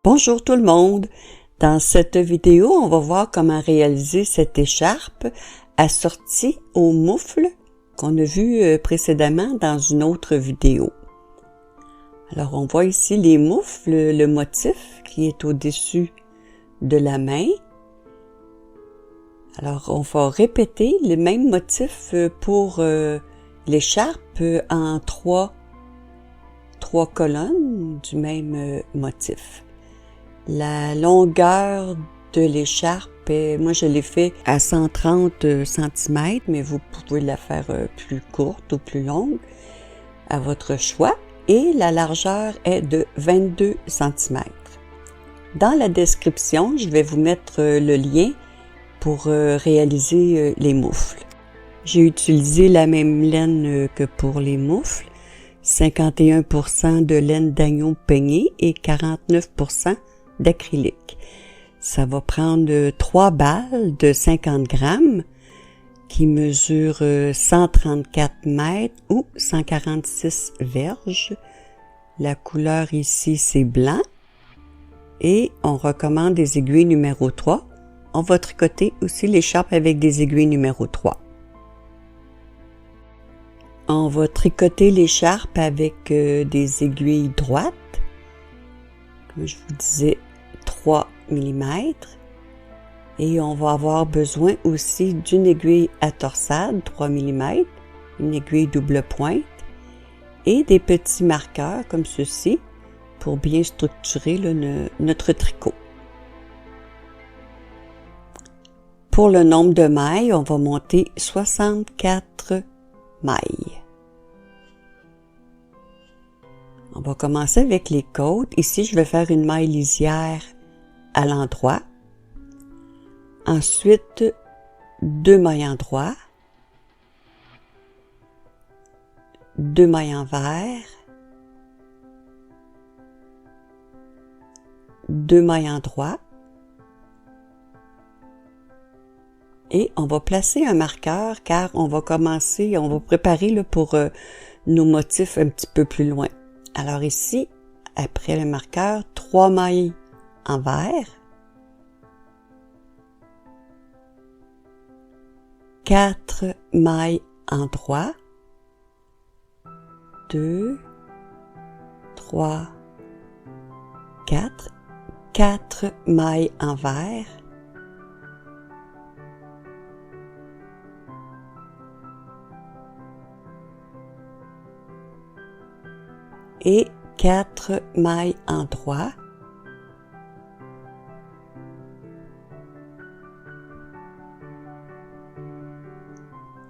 Bonjour tout le monde! Dans cette vidéo, on va voir comment réaliser cette écharpe assortie au moufle qu'on a vu précédemment dans une autre vidéo. Alors, on voit ici les moufles, le motif qui est au-dessus de la main. Alors, on va répéter le même motif pour l'écharpe en trois colonnes du même motif. La longueur de l'écharpe, moi je l'ai fait à 130 cm, mais vous pouvez la faire plus courte ou plus longue, à votre choix. Et la largeur est de 22 cm. Dans la description, je vais vous mettre le lien pour réaliser les moufles. J'ai utilisé la même laine que pour les moufles, 51% de laine d'agneau peignée et 49% d'acrylique. Ça va prendre 3 balles de 50 grammes qui mesurent 134 mètres ou 146 verges. La couleur ici, c'est blanc. Et on recommande des aiguilles numéro 3. On va tricoter aussi l'écharpe avec des aiguilles numéro 3. On va tricoter l'écharpe avec des aiguilles droites. Comme je vous disais, 3 mm. Et on va avoir besoin aussi d'une aiguille à torsade, 3 mm, une aiguille double pointe et des petits marqueurs comme ceci pour bien structurer notre tricot. Pour le nombre de mailles, on va monter 64 mailles. On va commencer avec les côtes. Ici, je vais faire une maille lisière à l'endroit. Ensuite, 2 mailles en droit, 2 mailles envers, 2 mailles en droit. Et on va placer un marqueur car on va préparer là, pour nos motifs un petit peu plus loin. Alors ici, après le marqueur, 3 mailles envers, 4 mailles en droit, 2, 3, 4 mailles envers, et 4 mailles en droit,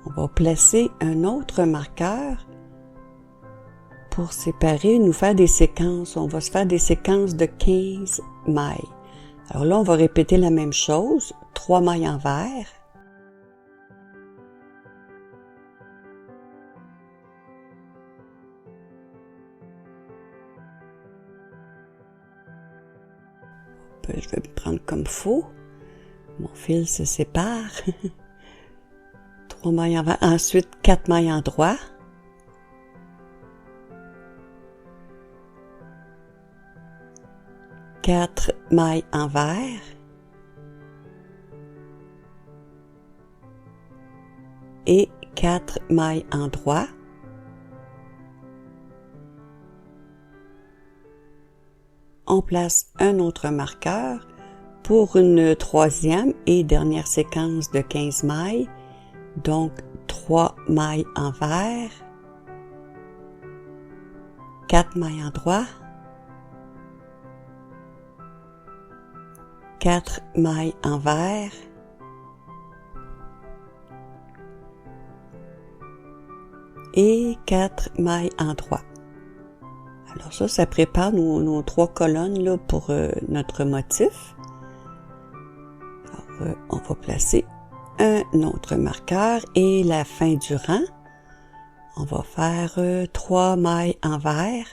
on va placer un autre marqueur pour séparer, nous faire des séquences. On va se faire des séquences de 15 mailles. Alors là, on va répéter la même chose, 3 mailles envers, je vais me prendre comme faux. Mon fil se sépare. 3 mailles envers. Ensuite, 4 mailles en droit. Quatre mailles envers. Et 4 mailles en droit. On place un autre marqueur pour une troisième et dernière séquence de 15 mailles. Donc, 3 mailles envers, 4 mailles en droit, 4 mailles envers, et 4 mailles en droit. Alors ça prépare nos 3 colonnes là, pour notre motif. Alors, on va placer un autre marqueur et la fin du rang, on va faire 3 mailles envers,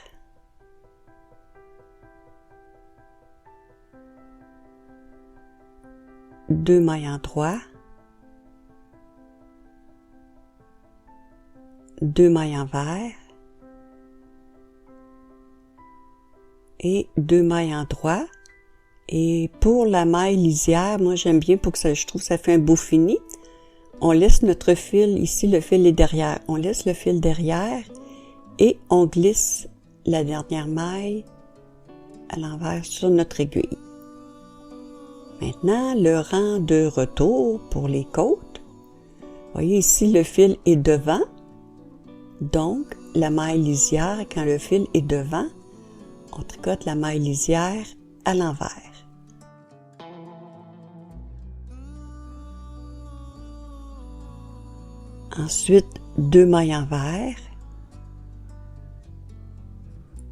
2 mailles en droit, 2 mailles envers et 2 mailles en droit Et pour la maille lisière, moi j'aime bien pour que ça, je trouve que ça fait un beau fini. On laisse notre fil, ici le fil est derrière. On laisse le fil derrière et on glisse la dernière maille à l'envers sur notre aiguille. Maintenant, le rang de retour pour les côtes. Vous voyez ici, le fil est devant. Donc, la maille lisière, quand le fil est devant, on tricote la maille lisière à l'envers. Ensuite, 2 mailles envers,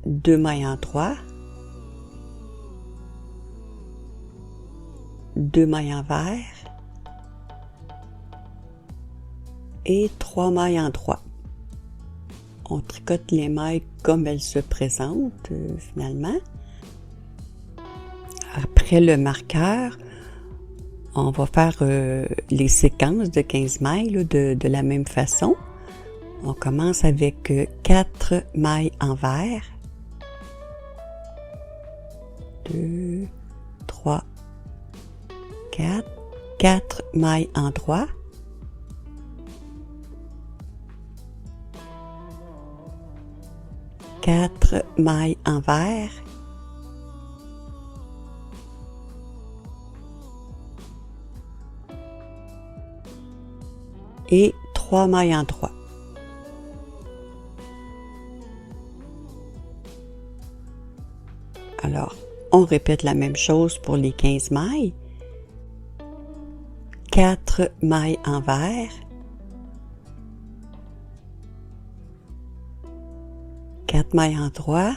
2 mailles en droit, 2 mailles envers et 3 mailles en droit. On tricote les mailles comme elles se présentent finalement. Après le marqueur, on va faire les séquences de 15 mailles là, de la même façon. On commence avec 4 mailles envers, 2, 3, 4, 4 mailles en droit, 4 mailles envers, et 3 mailles en droit. Alors, on répète la même chose pour les 15 mailles. 4 mailles envers, 4 mailles en droit,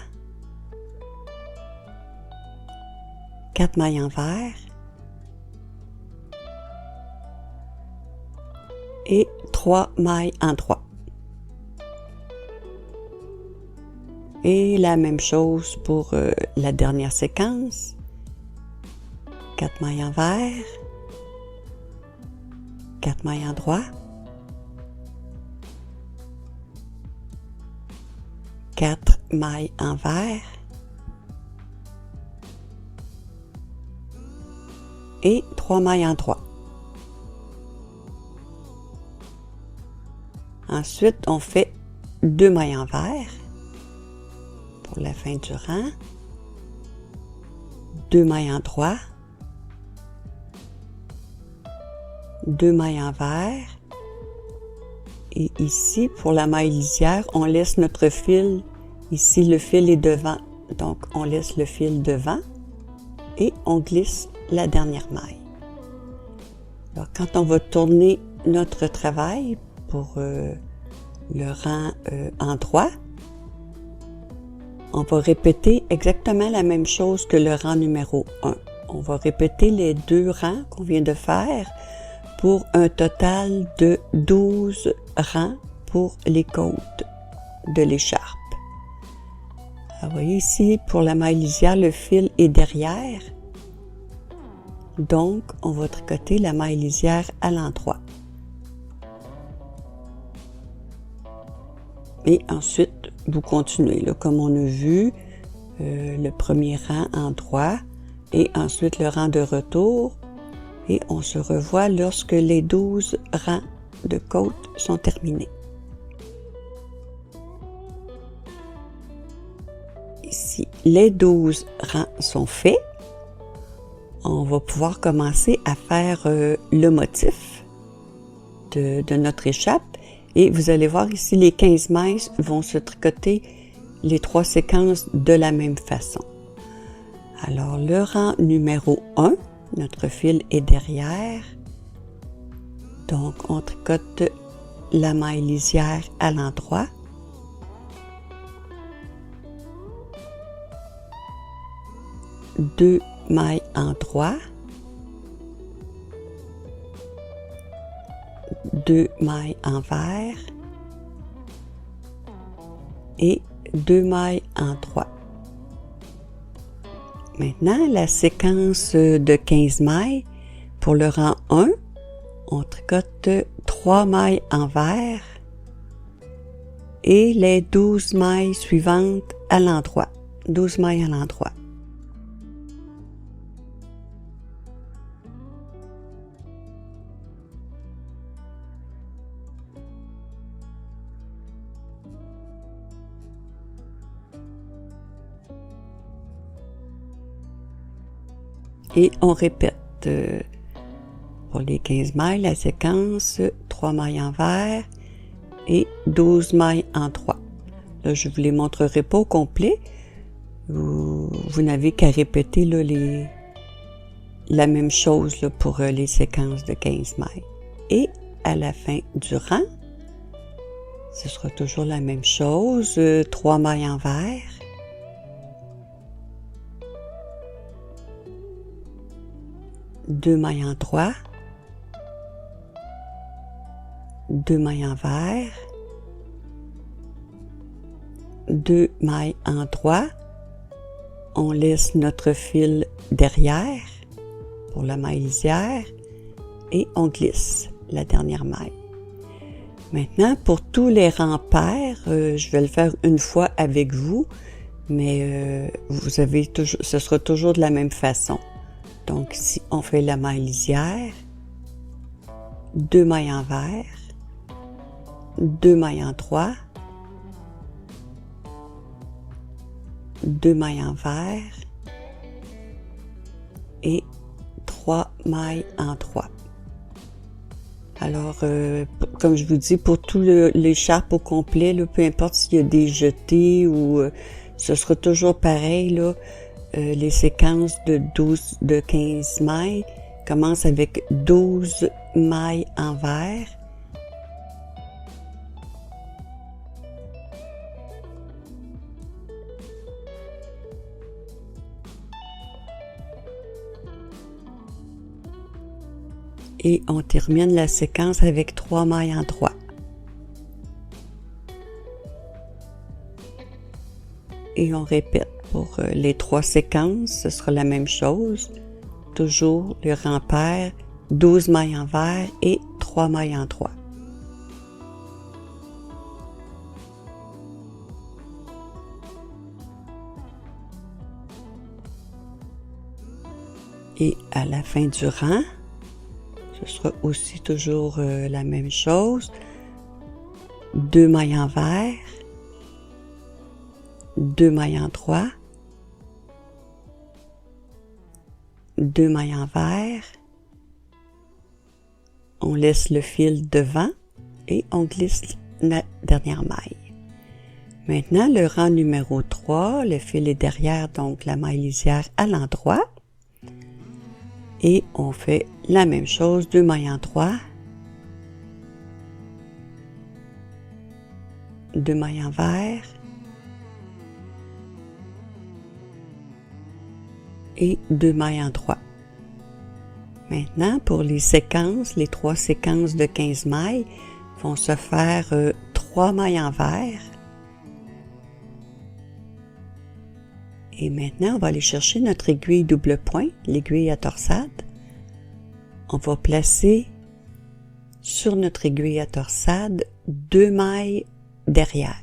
4 mailles envers et 3 mailles en droit. Et la même chose pour la dernière séquence. 4 mailles envers, 4 mailles en droit, 4 mailles envers et 3 mailles en droit. Ensuite, on fait 2 mailles envers pour la fin du rang, 2 mailles en droit, 2 mailles envers et ici pour la maille lisière, on laisse notre fil, ici le fil est devant, donc on laisse le fil devant et on glisse la dernière maille. Alors quand on va tourner notre travail pour le rang en droit, on va répéter exactement la même chose que le rang numéro 1. On va répéter les 2 rangs qu'on vient de faire pour un total de 12 rangs pour les côtes de l'écharpe. Vous voyez ici, pour la maille lisière, le fil est derrière. Donc, on va tricoter la maille lisière à l'endroit. Et ensuite, vous continuez, là, comme on a vu, le premier rang en droit et ensuite le rang de retour. Et on se revoit lorsque les 12 rangs de côtes sont terminés. Ici, les 12 rangs sont faits. On va pouvoir commencer à faire le motif de notre écharpe. Et vous allez voir ici, les 15 mailles vont se tricoter les 3 séquences de la même façon. Alors, le rang numéro 1, notre fil est derrière. Donc, on tricote la maille lisière à l'endroit. Deux mailles en droit. 2 mailles envers et 2 mailles en droit. Maintenant, la séquence de 15 mailles, pour le rang 1, on tricote 3 mailles envers et les 12 mailles suivantes à l'endroit. 12 mailles à l'endroit. Et on répète pour les 15 mailles la séquence 3 mailles envers et 12 mailles en 3. Là, je vous les montrerai pas au complet. Vous n'avez qu'à répéter là, la même chose là, pour les séquences de 15 mailles. Et à la fin du rang, ce sera toujours la même chose, 3 mailles envers, deux mailles en 3, 2 mailles envers, 2 mailles en 3, on laisse notre fil derrière pour la maille lisière et on glisse la dernière maille. Maintenant, pour tous les rangs pairs, je vais le faire une fois avec vous, mais vous avez toujours, ce sera toujours de la même façon. Donc, si on fait la maille lisière, 2 mailles envers, 2 mailles en 3, 2 mailles envers et 3 mailles en 3. Alors, comme je vous dis, pour tout l'écharpe au complet, là, peu importe s'il y a des jetés ou ce sera toujours pareil, là, les séquences de 15 mailles commencent avec 12 mailles envers. Et on termine la séquence avec 3 mailles en 3. Et on répète pour les 3 séquences, ce sera la même chose. Toujours le rang pair, 12 mailles envers et 3 mailles en 3. Et à la fin du rang, ce sera aussi toujours la même chose. 2 mailles envers, 2 mailles en 3, 2 mailles envers, on laisse le fil devant et on glisse la dernière maille. Maintenant, le rang numéro 3, le fil est derrière, donc la maille lisière à l'endroit. Et on fait la même chose, 2 mailles en 3, 2 mailles envers et 2 mailles en 3. Maintenant, pour les séquences, les 3 séquences de 15 mailles vont se faire 3 mailles envers. Et maintenant, on va aller chercher notre aiguille double point, l'aiguille à torsade. On va placer sur notre aiguille à torsade 2 mailles derrière.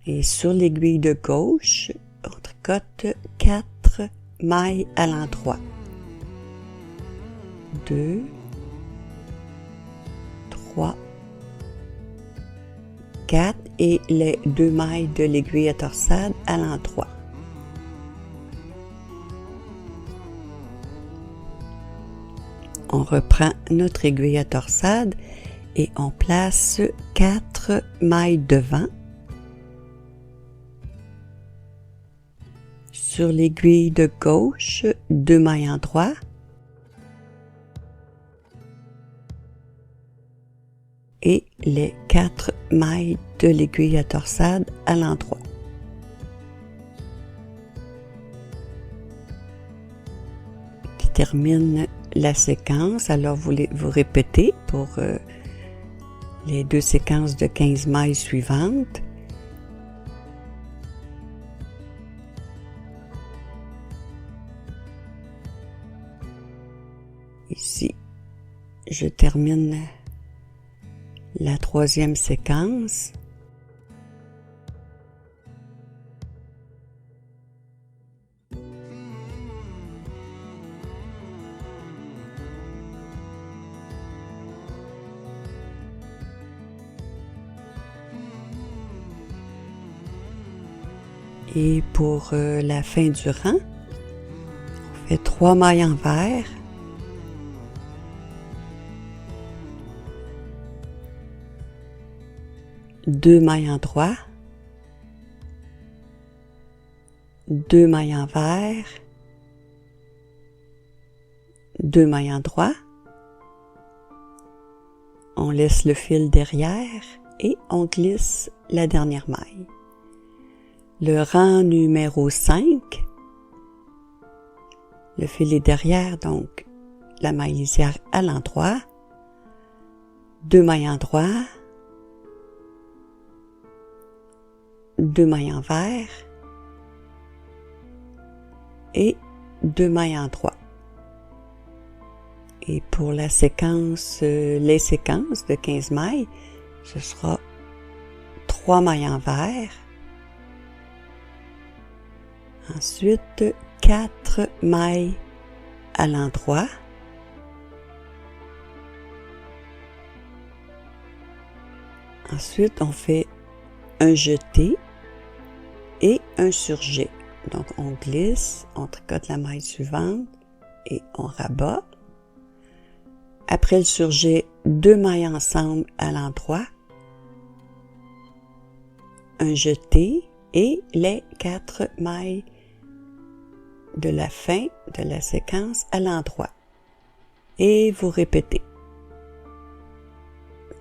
Et sur l'aiguille de gauche, on tricote 4 mailles à l'endroit. 2, 3, 4 et les 2 mailles de l'aiguille à torsade à l'endroit. On reprend notre aiguille à torsade et on place 4 mailles devant. Sur l'aiguille de gauche, 2 mailles en droit. Et les 4 mailles de l'aiguille à torsade à l'endroit. Qui termine la séquence. Alors vous répétez pour les 2 séquences de 15 mailles suivantes. Ici, je termine la 3e séquence. Et pour la fin du rang, fait 3 mailles envers. Deux mailles en droit. 2 mailles envers. 2 mailles en droit. On laisse le fil derrière et on glisse la dernière maille. Le rang numéro 5, le fil est derrière, donc la maille lisière à l'endroit, 2 mailles en droit, 2 mailles envers et 2 mailles en droit. Et pour la séquence, les séquences de 15 mailles, ce sera 3 mailles envers, ensuite 4 mailles à l'endroit, ensuite on fait un jeté et un surjet. Donc on glisse, on tricote la maille suivante et on rabat. Après le surjet, 2 mailles ensemble à l'endroit, un jeté et les 4 mailles de la fin de la séquence à l'endroit. Et vous répétez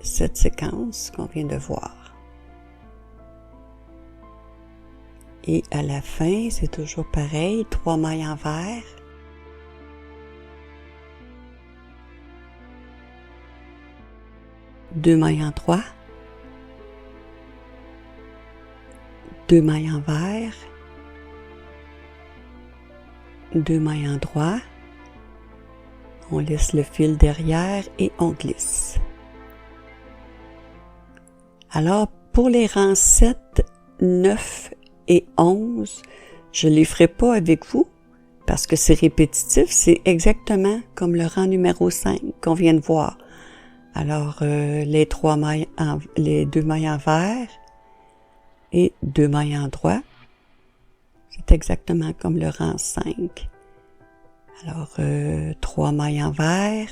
cette séquence qu'on vient de voir. Et à la fin, c'est toujours pareil, 3 mailles envers, 2 mailles en droit, 2 mailles envers, 2 mailles en droit, on laisse le fil derrière et on glisse. Alors pour les rangs 7, 9 et 11, je ne les ferai pas avec vous parce que c'est répétitif, c'est exactement comme le rang numéro 5 qu'on vient de voir. Alors, les 2 mailles envers et 2 mailles en droit, c'est exactement comme le rang 5. Alors, 3 mailles envers,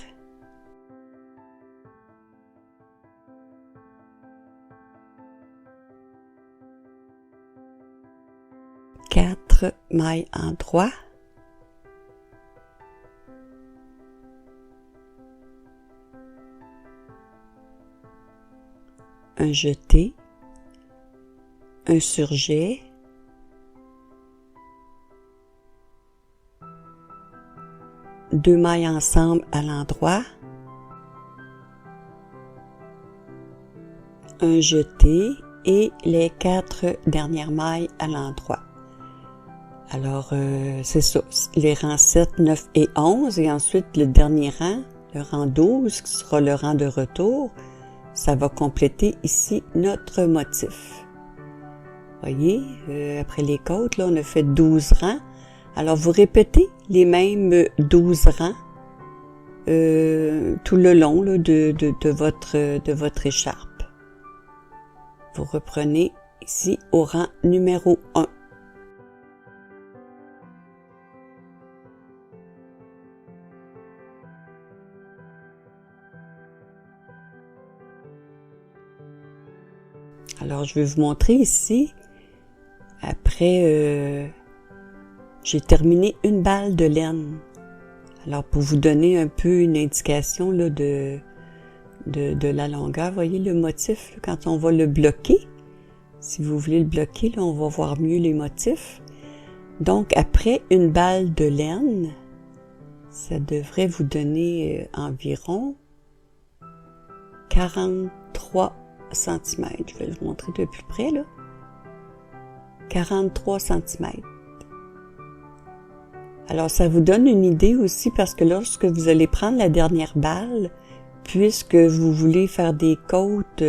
4 mailles en droit, un jeté, un surjet, deux mailles ensemble à l'endroit, un jeté et les 4 dernières mailles à l'endroit. Alors, c'est ça, les rangs 7, 9 et 11, et ensuite le dernier rang, le rang 12, qui sera le rang de retour, ça va compléter ici notre motif. Voyez, après les côtes, là, on a fait 12 rangs. Alors, vous répétez les mêmes 12 rangs tout le long là, de votre écharpe. Vous reprenez ici au rang numéro 1. Alors, je vais vous montrer ici, après, j'ai terminé une balle de laine. Alors, pour vous donner un peu une indication là, de la longueur, voyez le motif, là, quand on va le bloquer, si vous voulez le bloquer, là, on va voir mieux les motifs. Donc, après une balle de laine, ça devrait vous donner environ 43 cm. Je vais vous montrer de plus près, là. 43 cm. Alors, ça vous donne une idée aussi parce que lorsque vous allez prendre la dernière balle, puisque vous voulez faire des côtes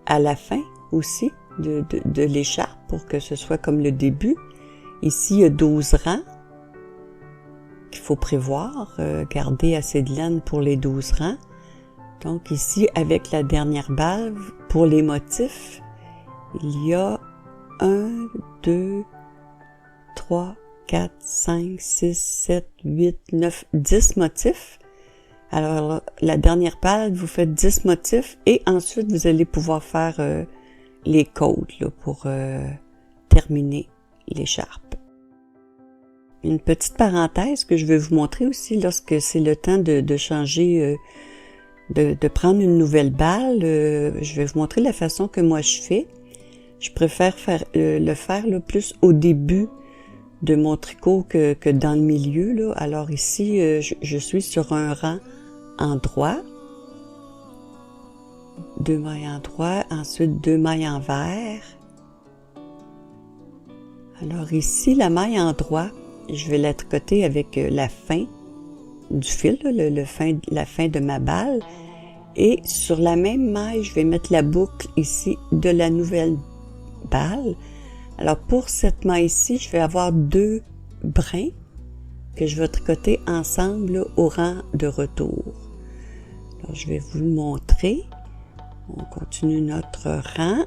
à la fin aussi de l'écharpe pour que ce soit comme le début, ici, il y a 12 rangs qu'il faut prévoir, garder assez de laine pour les 12 rangs. Donc ici, avec la dernière balle, pour les motifs, il y a 1, 2, 3, 4, 5, 6, 7, 8, 9, 10 motifs. Alors, la dernière page, vous faites 10 motifs et ensuite, vous allez pouvoir faire les côtes là, pour terminer l'écharpe. Une petite parenthèse que je vais vous montrer aussi lorsque c'est le temps de changer, de prendre une nouvelle balle. Je vais vous montrer la façon que moi je fais. Je préfère le faire là, plus au début de mon tricot que dans le milieu. Là. Alors ici, je suis sur un rang en droit, 2 mailles en droit, ensuite 2 mailles en vert. Alors ici, la maille en droit, je vais la tricoter avec la fin du fil, là, la fin de ma balle. Et sur la même maille, je vais mettre la boucle ici de la nouvelle balle. Alors pour cette maille-ci, je vais avoir 2 brins que je vais tricoter ensemble là, au rang de retour. Alors je vais vous le montrer. On continue notre rang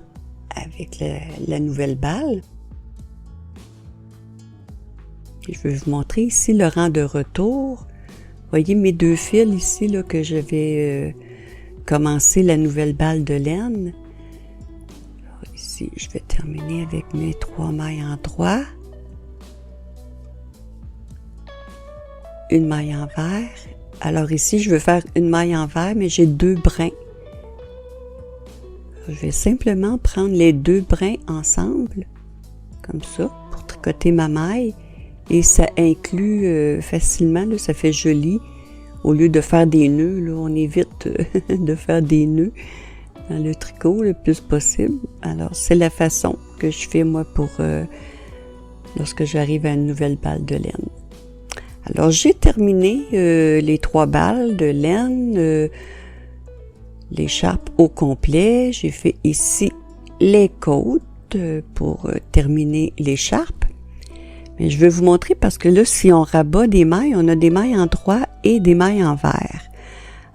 avec la nouvelle balle. Et je vais vous montrer ici le rang de retour. Voyez mes 2 fils ici là, que je vais commencer la nouvelle balle de laine. Alors ici, je vais terminer avec mes 3 mailles en droit. Une maille en vert. Alors ici, je vais faire une maille en vert, mais j'ai 2 brins. Je vais simplement prendre les 2 brins ensemble, comme ça, pour tricoter ma maille. Et ça inclut facilement, là, ça fait joli. Au lieu de faire des nœuds, là, on évite de faire des nœuds dans le tricot le plus possible. Alors, c'est la façon que je fais, moi, pour lorsque j'arrive à une nouvelle balle de laine. Alors, j'ai terminé les 3 balles de laine, l'écharpe au complet. J'ai fait ici les côtes pour terminer l'écharpe. Mais je vais vous montrer parce que là, si on rabat des mailles, on a des mailles en droit et des mailles en vert.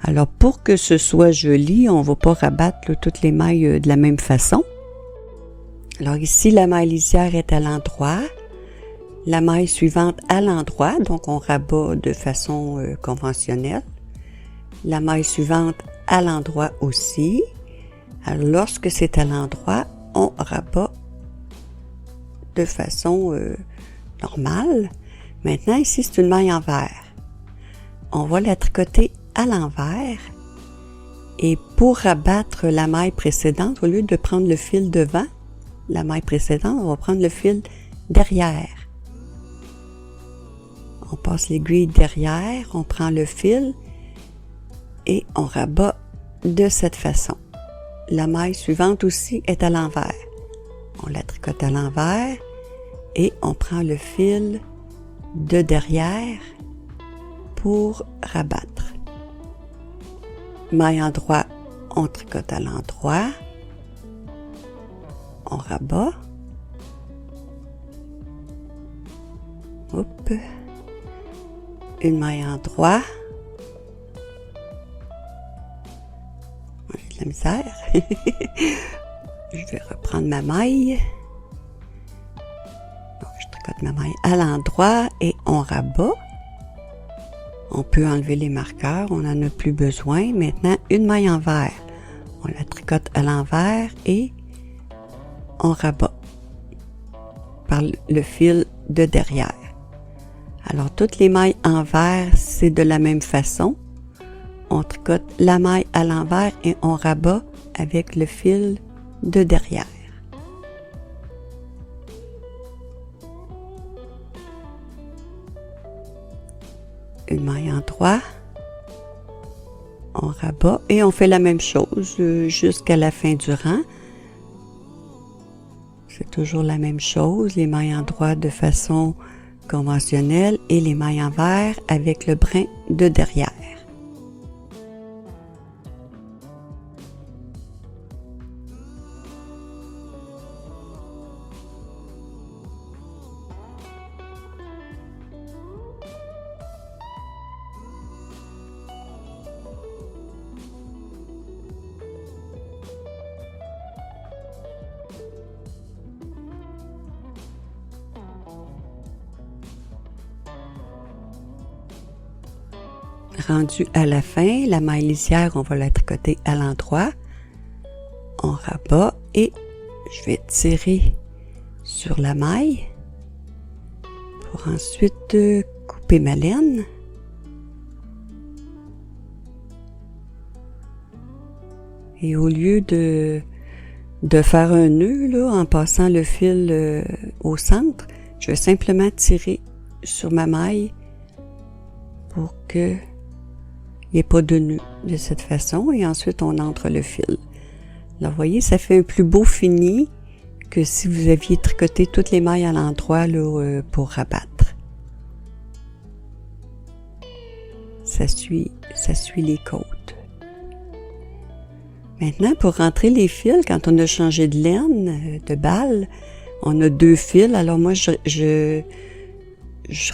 Alors, pour que ce soit joli, on ne va pas rabattre là, toutes les mailles de la même façon. Alors ici, la maille lisière est à l'endroit. La maille suivante à l'endroit, donc on rabat de façon conventionnelle. La maille suivante à l'endroit aussi. Alors, lorsque c'est à l'endroit, on rabat de façon normale. Maintenant, ici, c'est une maille en vert. On va la tricoter à l'envers. Et pour rabattre la maille précédente, au lieu de prendre le fil devant, la maille précédente, on va prendre le fil derrière. On passe l'aiguille derrière, on prend le fil et on rabat de cette façon. La maille suivante aussi est à l'envers. On la tricote à l'envers et on prend le fil de derrière pour rabattre. Maille en droit, on tricote à l'endroit. On rabat. Hop. Une maille en droit. J'ai de la misère. Je vais reprendre ma maille. Donc, je tricote ma maille à l'endroit et on rabat. On peut enlever les marqueurs, on n'en a plus besoin. Maintenant, une maille en vert. On la tricote à l'envers et on rabat par le fil de derrière. Alors, toutes les mailles en vert, c'est de la même façon. On tricote la maille à l'envers et on rabat avec le fil de derrière. Une maille en droit, on rabat et on fait la même chose jusqu'à la fin du rang. C'est toujours la même chose, les mailles en droit de façon conventionnelle et les mailles en vert avec le brin de derrière. Rendu à la fin, la maille lisière, on va la tricoter à l'endroit. On rabat et je vais tirer sur la maille pour ensuite couper ma laine. Et au lieu de faire un nœud là, en passant le fil au centre, je vais simplement tirer sur ma maille pour qu'il n'y ait pas de nœud de cette façon et ensuite on entre le fil. Alors vous voyez, ça fait un plus beau fini que si vous aviez tricoté toutes les mailles à l'endroit là, pour rabattre. Ça suit les côtes. Maintenant, pour rentrer les fils, quand on a changé de laine, de balle, on a 2 fils. Alors moi, je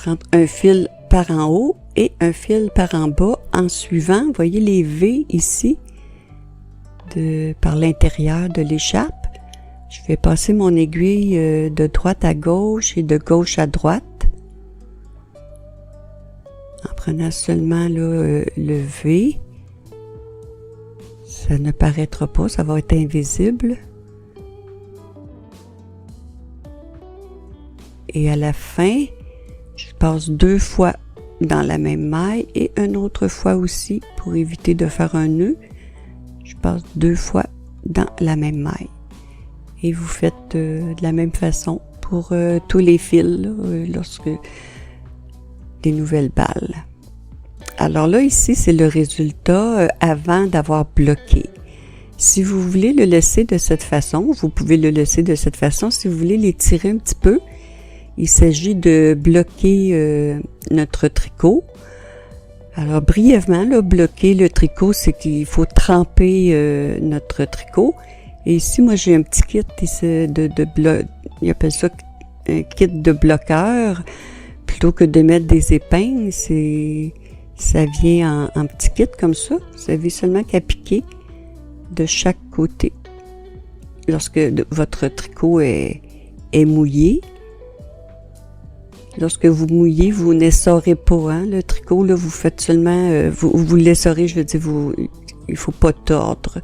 rentre un fil par en haut et un fil par en bas en suivant, vous voyez les V ici, par l'intérieur de l'écharpe. Je vais passer mon aiguille de droite à gauche et de gauche à droite. En prenant seulement là, le V. Ça ne paraîtra pas, ça va être invisible. Et à la fin, je passe 2 fois dans la même maille et une autre fois aussi pour éviter de faire un nœud. Je passe 2 fois dans la même maille. Et vous faites de la même façon pour tous les fils là, lorsque des nouvelles balles. Alors là, ici, c'est le résultat avant d'avoir bloqué. Si vous voulez le laisser de cette façon, vous pouvez le laisser de cette façon. Si vous voulez l'étirer un petit peu, il s'agit de bloquer notre tricot. Alors, brièvement, là, bloquer le tricot, c'est qu'il faut tremper notre tricot. Et ici, moi, j'ai un petit kit ils appellent ça un kit de bloqueur. Plutôt que de mettre des épingles, ça vient en petit kit comme ça. Vous avez seulement qu'à piquer de chaque côté. Lorsque votre tricot est mouillé, lorsque vous mouillez, vous n'essorez pas hein, le tricot. Là, vous faites seulement, vous l'essorez, je veux dire, il faut pas tordre.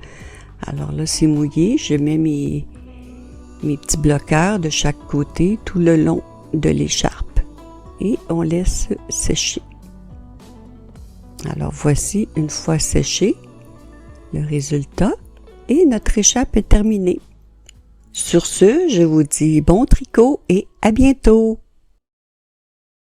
Alors là, c'est mouillé. Je mets mes petits bloqueurs de chaque côté tout le long de l'écharpe. Et on laisse sécher. Alors voici, une fois séché, le résultat et notre écharpe est terminée. Sur ce, je vous dis bon tricot et à bientôt!